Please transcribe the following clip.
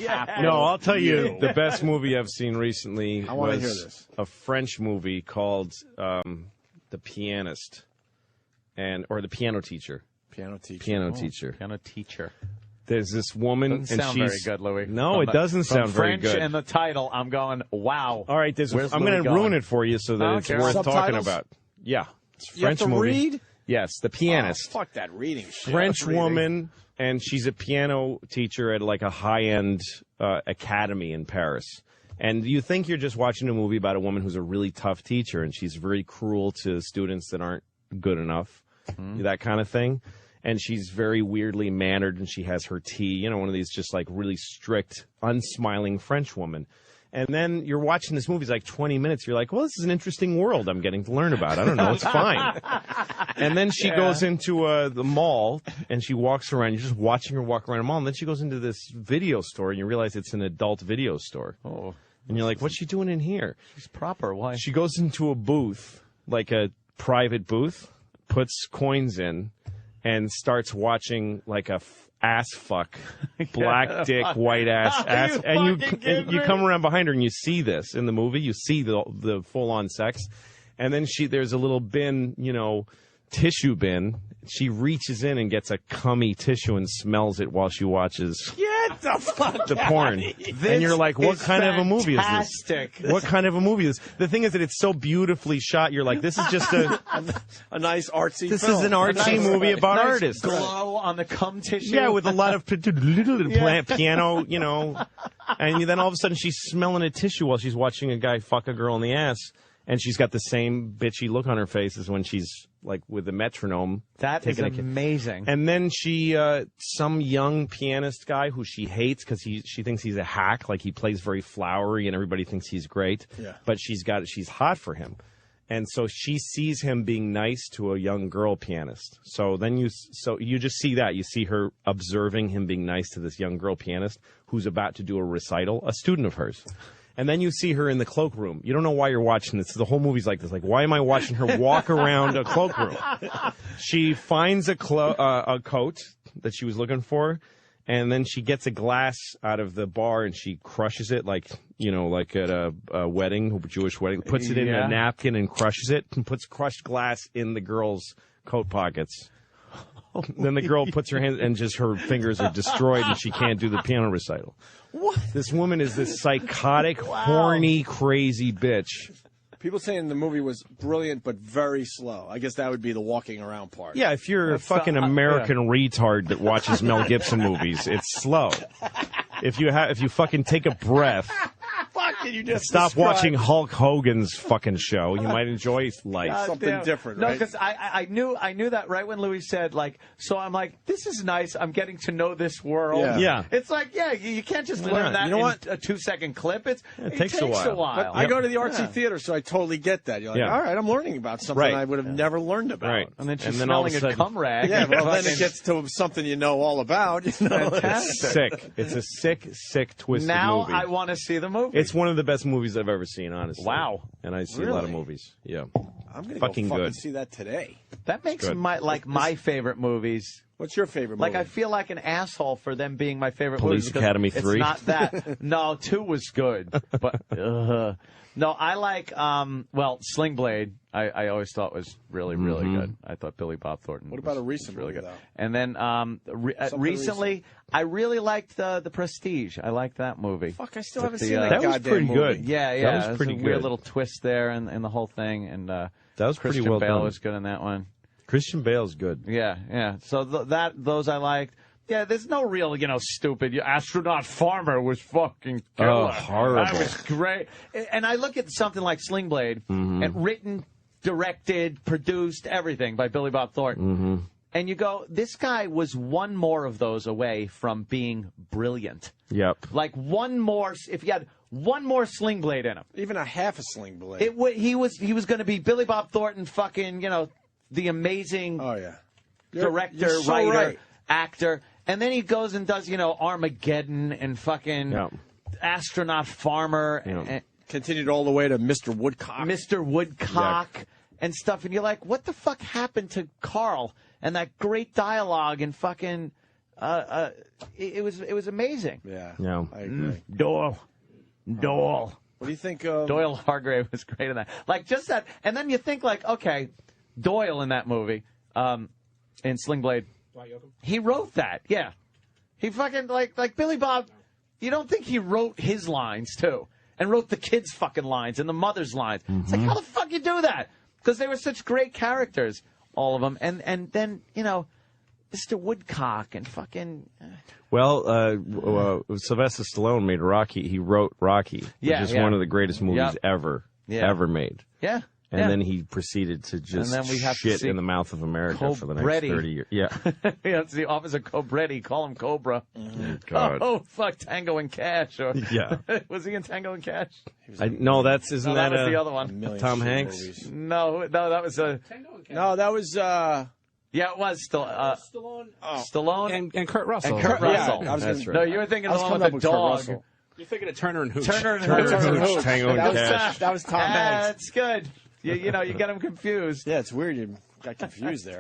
No, I'll tell you the best movie I've seen recently was a French movie called The Pianist or The Piano Teacher. Piano Teacher. Piano Teacher. There's this woman, Doesn't and sound she's very good, Louis. No, it doesn't sound very French good. and the title, I'm going, wow. All right, I'm going to ruin it for you so that it's worth talking about. Yeah, it's a French movie. Read? Yes, The Pianist. Fuck that reading shit. French woman, and she's a piano teacher at like a high-end academy in Paris. And you think you're just watching a movie about a woman who's a really tough teacher, and she's very cruel to students that aren't good enough, that kind of thing. And she's very weirdly mannered, and she has her tea, one of these just like really strict, unsmiling French woman. And then you're watching this movie, it's like 20 minutes. You're like, well, this is an interesting world I'm getting to learn about. I don't know. It's fine. And then she goes into the mall, and she walks around. You're just watching her walk around the mall. And then she goes into this video store, and you realize it's an adult video store. Oh. And you're like, what's she doing in here? She's proper. Why? She goes into a booth, like a private booth, puts coins in, and starts watching like a ass fuck, black dick, white ass, and you come around behind her and you see this in the movie. You see the full on sex, and then there's a little bin, tissue bin. She reaches in and gets a cummy tissue and smells it while she watches the porn. And you're like, what kind of a movie is this? What kind of a movie is this? The thing is that it's so beautifully shot. You're like, this is just a nice artsy This film. is an artsy movie about artists. Glow on the cum tissue. Yeah, with a lot of piano, And then all of a sudden she's smelling a tissue while she's watching a guy fuck a girl in the ass. And she's got the same bitchy look on her face as when she's like with the metronome. That is amazing. And then some young pianist guy who she hates because she thinks he's a hack, like he plays very flowery and everybody thinks he's great. Yeah. But she's hot for him. And so she sees him being nice to a young girl pianist. So then you just see that. You see her observing him being nice to this young girl pianist who's about to do a recital, a student of hers. And then you see her in the cloakroom. You don't know why you're watching this. The whole movie's like this. Like, why am I watching her walk around a cloakroom? She finds a coat that she was looking for, and then she gets a glass out of the bar and she crushes it like at a wedding, a Jewish wedding. Puts it in a napkin and crushes it, and puts crushed glass in the girl's coat pockets. Then the girl puts her hands, and just her fingers are destroyed, and she can't do the piano recital. What? This woman is this psychotic, horny, crazy bitch. People saying the movie was brilliant but very slow. I guess that would be the walking around part. Yeah, if you're a fucking American retard that watches Mel Gibson movies, it's slow. If you fucking take a breath. You just stop watching Hulk Hogan's fucking show. You might enjoy life. Something different, right? No, because I knew that right when Louis said, like, so I'm like, this is nice. I'm getting to know this world. Yeah. It's like, you can't just learn that in a 2-second clip. It takes a while. But I go to the artsy theater, so I totally get that. You're like, all right, I'm learning about something I would have never learned about. Right. And then she's smelling a cum rag. Yeah, well, then it gets to something you know all about. Fantastic. It's sick. It's a sick, twisted movie. Now I want to see the movie. It's one of the best movies I've ever seen, honestly. Wow. And I see a lot of movies. Yeah. I'm going to fucking go good. see that today. That makes my favorite movies. What's your favorite movie? Like, I feel like an asshole for them being my favorite Police movies. Academy 3. It's not that. No, 2 was good. But, no, I like, Sling Blade, I always thought was really, really good. I thought Billy Bob Thornton What about a recent really movie, good. though? And then recently, I really liked the Prestige. I liked that movie. Fuck, I still haven't seen that was pretty movie. good. Yeah. That was pretty a good. Weird little twist there in the whole thing. And that was Christian pretty well Bale done. was good in that one. Christian Bale's good. Yeah. So those I liked. Yeah, there's no real, stupid. Astronaut Farmer was fucking killer. Oh, horrible. That was great. And I look at something like Sling Blade, and written, directed, produced, everything by Billy Bob Thornton. And you go, this guy was one more of those away from being brilliant. Yep. Like one more, if you had one more Sling Blade in him. Even a half a Sling Blade. He was going to be Billy Bob Thornton, fucking, the amazing director, you're so writer, right. actor. And then he goes and does, Armageddon and fucking Astronaut Farmer. And continued all the way to Mr. Woodcock. Mr. Woodcock and stuff. And you're like, what the fuck happened to Carl and that great dialogue and fucking it was amazing. Yeah. Yeah. I agree. Doyle. What do you think of... Doyle Hargrave was great in that. Like, just that. And then you think, like, okay, Doyle in that movie, in Sling Blade, he wrote that. Yeah. He fucking, like Billy Bob, you don't think he wrote his lines, too? And wrote the kids' fucking lines and the mother's lines. It's like, how the fuck you do that? Because they were such great characters, all of them. And then, you know, Mr. Woodcock and fucking... Well, Sylvester Stallone made Rocky. He wrote Rocky, which is one of the greatest movies ever made. Yeah. And then he proceeded to just shit in the mouth of America for the next 30 years. Yeah. It's the Officer Cobretti. Call him Cobra. God. Oh, fuck, Tango and Cash. Or, yeah. Was he in Tango and Cash? No, that was the other one. Tom Hanks? Movies. No, that was a... No, that was... Yeah, it was Stallone and Kurt Russell. And Kurt Russell. Yeah, That's right. No, you were thinking of the one with the dog. You're thinking of Turner and Hooch. Turner and Hooch, Tango and Cash. That was Tom Hanks. That's good. You know, you get them confused. Yeah, it's weird you got confused there.